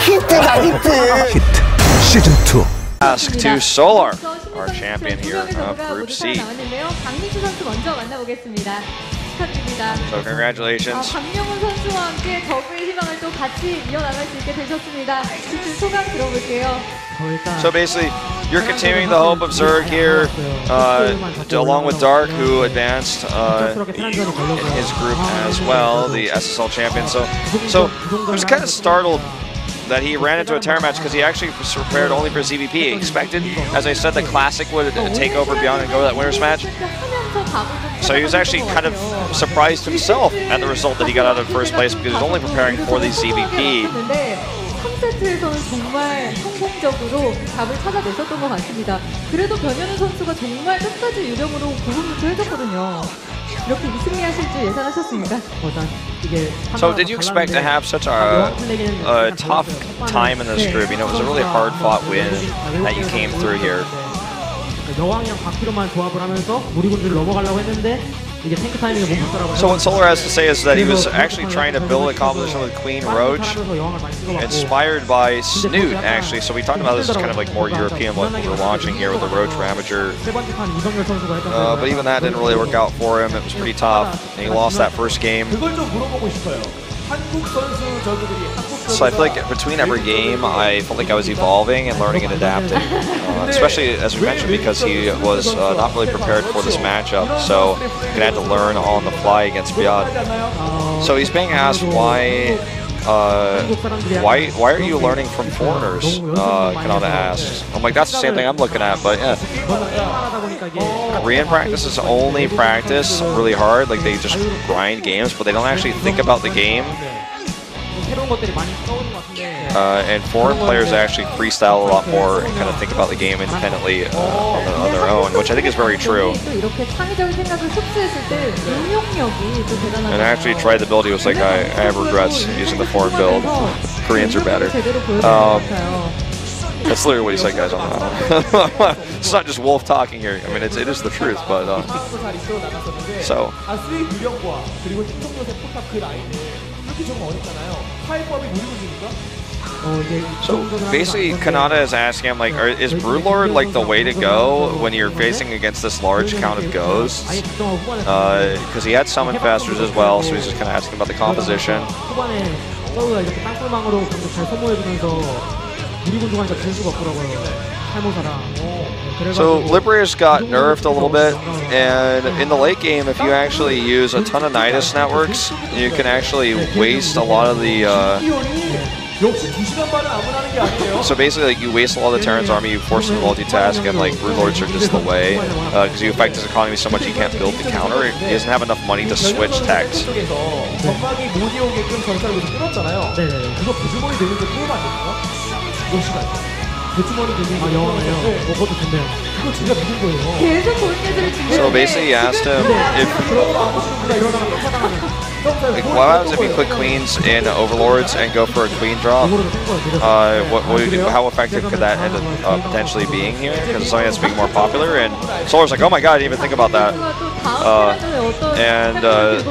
히트다 히트. 히트 시즌 2. Ask to Solar, our champion here of Group C. 강민수 선수 먼저 만나보겠습니다. 축하드립니다. So congratulations. 박명훈 선수와 함께 적의 희망을 또 같이 이어나갈 수 있게 되셨습니다. 그 소감 들어볼게요. So basically, you're continuing the hope of Zerg here, along with Dark, who advanced in his group as well, the SSL champion. So I was kind of startled that he ran into a Terra match because he actually was prepared only for ZVP. He expected, as I said, the Classic would take over Beyond and go to that winners match. So he was actually kind of surprised himself at the result that he got out of first place because he was only preparing for the ZVP. 3세트에서는 정말 성공적으로 답을 찾아내셨던 것 같습니다. 그래도 변현우 선수가 정말 끝까지 유령으로 고군분투 해줬거든요. 이렇게 승리하실 줄 예상하셨습니다. So did you expect to have such a tough time in this group? You know, it was a really hard-fought win that you came through here. 여왕이랑 바퀴로만 조합을 하면서 무리군주를 넘어가려고 했는데 이게 탱크 타이밍에 못 붙더라고요. So what Solar has to say is that he was actually trying to build a composition with Queen Roach, inspired by Snoot, actually. So we talked about this as kind of like more European what we're launching here with the Roach Ravager. But even that didn't really work out for him. It was pretty tough. And he lost that first game. So I feel like between every game, I felt like I was evolving and learning and adapting. Especially, as we mentioned, because he was not really prepared for this matchup, so he had to learn on the fly against Beyond. So he's being asked why are you learning from foreigners? Kanata asks. I'm like, that's the same thing I'm looking at, but yeah. Korean practices only practice really hard, like they just grind games, but they don't actually think about the game. And foreign players actually freestyle a lot more and kind of think about the game independently on their own, which I think is very true. And I actually tried the build, he was like, I have regrets using the foreign build. Koreans are better. That's literally what he said, guys. It's not just Wolf talking here. I mean, it is the truth, but so. So basically, Kanata is asking him, like, is Broodlord like the way to go when you're facing against this large count of ghosts? Because he had summon fasters as well, so he's just kind of asking about the composition. So Liberators got nerfed a little bit, and in the late game, if you actually use a ton of Nidus networks, you can actually waste a lot of the so basically, like, you waste a lot of the Terran's army, you force them to multitask, and like Broodlords are just the way, because you affect his economy so much he can't build the counter. He doesn't have enough money to switch techs. So basically, he asked him if what happens if you click Queens in Overlords and go for a Queen drop? How effective could that end up potentially being here? Because it's something that's being more popular, and Solar's like, oh my god, I didn't even think about that.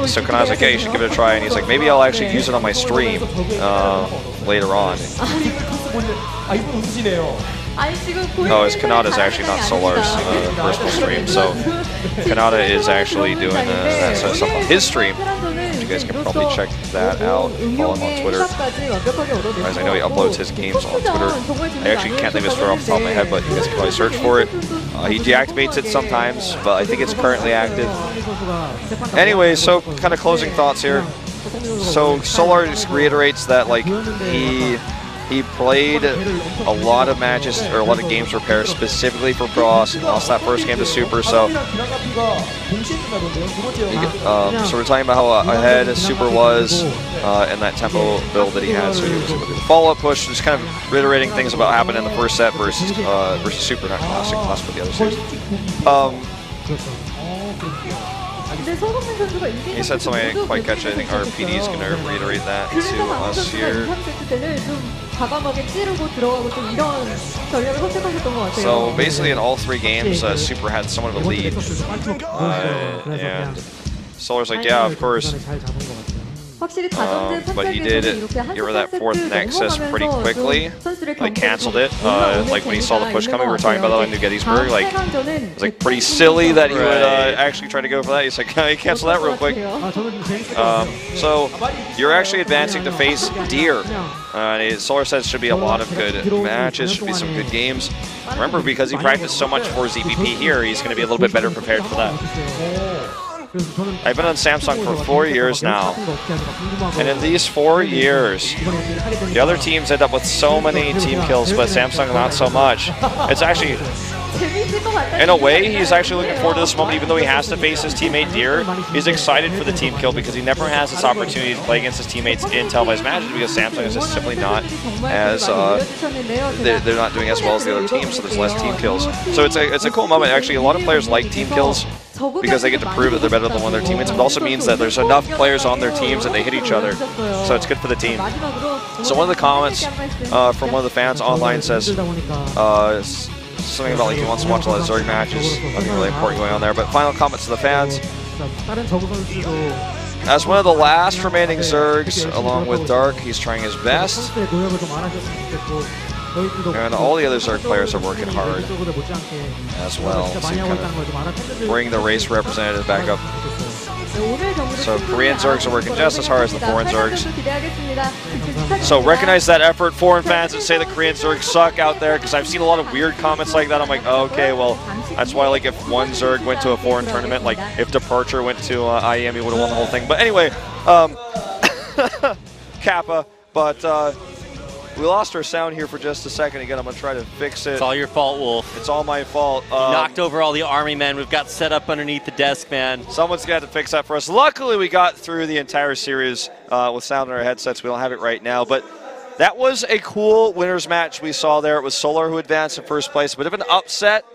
So Kanai's like, yeah, you should give it a try, and he's like, maybe I'll actually use it on my stream later on. Oh, his Kanata is actually not Solar's personal stream, so Kanata is actually doing that sort of stuff on his stream. You guys can probably check that out, follow him on Twitter. As I know he uploads his games on Twitter. I actually can't think of his Twitter off the top of my head, but you guys can probably search for it. He deactivates it sometimes, but I think it's currently active. Anyway, so kind of closing thoughts here. So Solar just reiterates that, like, he played a lot of matches, or a lot of games prepared specifically for Cross, lost that first game to Super, so we're talking about how ahead Super was in that tempo build that he had, so he was able to do the follow-up push, just kind of reiterating things about what happened in the first set versus Super, not Classic, Classic with the other series. He said something I didn't quite catch. I think our PD is going to reiterate that to us here. So basically in all three games, Super had somewhat of a lead. And Solar's like, yeah, of course. 확실히 다전제 but he did get rid of that fourth Nexus pretty quickly. Like canceled it. Like when he saw the push coming, we were talking about that in New Gettysburg. Like it was like pretty silly that he would actually try to go for that. He's like, he canceled that real quick. So you're actually advancing to face Deer. Solar says should be a lot of good matches, should be some good games. Remember, because he practiced so much for ZVP here, he's going to be a little bit better prepared for that. I've been on Samsung for 4 years now, and in these 4 years, the other teams end up with so many team kills, but Samsung not so much. It's actually, in a way, he's actually looking forward to this moment, even though he has to face his teammate Deer. He's excited for the team kill because he never has this opportunity to play against his teammates in televised matches because Samsung is just simply not as, they're not doing as well as the other teams, so there's less team kills. So it's a cool moment. Actually, a lot of players like team kills because they get to prove that they're better than one of their teammates, but it also means that there's enough players on their teams that they hit each other, so it's good for the team. So one of the comments from one of the fans online says something about like he wants to watch a lot of Zerg matches, nothing really important going on there, but final comments to the fans. As one of the last remaining Zergs, along with Dark, he's trying his best. And all the other Zerg players are working hard as well to kind of bring the race representative back up. So Korean Zergs are working just as hard as the foreign Zergs. So recognize that effort, foreign fans that say the Korean Zergs suck out there, because I've seen a lot of weird comments like that. I'm like, oh, okay, well, that's why like if one Zerg went to a foreign tournament, like if Departure went to IEM, he would have won the whole thing. But anyway, Kappa, but we lost our sound here for just a second. Again, I'm going to try to fix it. It's all your fault, Wolf. It's all my fault. You knocked over all the army men we've got set up underneath the desk, man. Someone's got to fix that for us. Luckily, we got through the entire series with sound in our headsets. We don't have it right now, but that was a cool winners match we saw there. It was Solar who advanced in first place. A bit of an upset,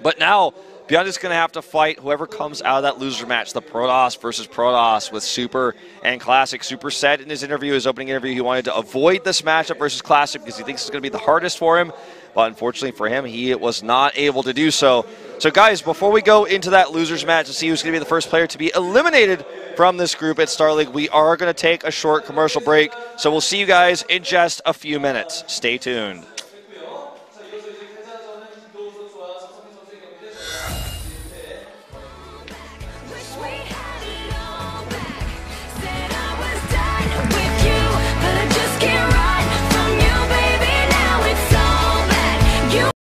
but now Beyond is going to have to fight whoever comes out of that loser match, the Protoss versus Protoss with Super and Classic. Super said in his interview, his opening interview, he wanted to avoid this matchup versus Classic because he thinks it's going to be the hardest for him. But unfortunately for him, he was not able to do so. So guys, before we go into that losers match to see who's going to be the first player to be eliminated from this group at Star League, we are going to take a short commercial break. So we'll see you guys in just a few minutes. Stay tuned.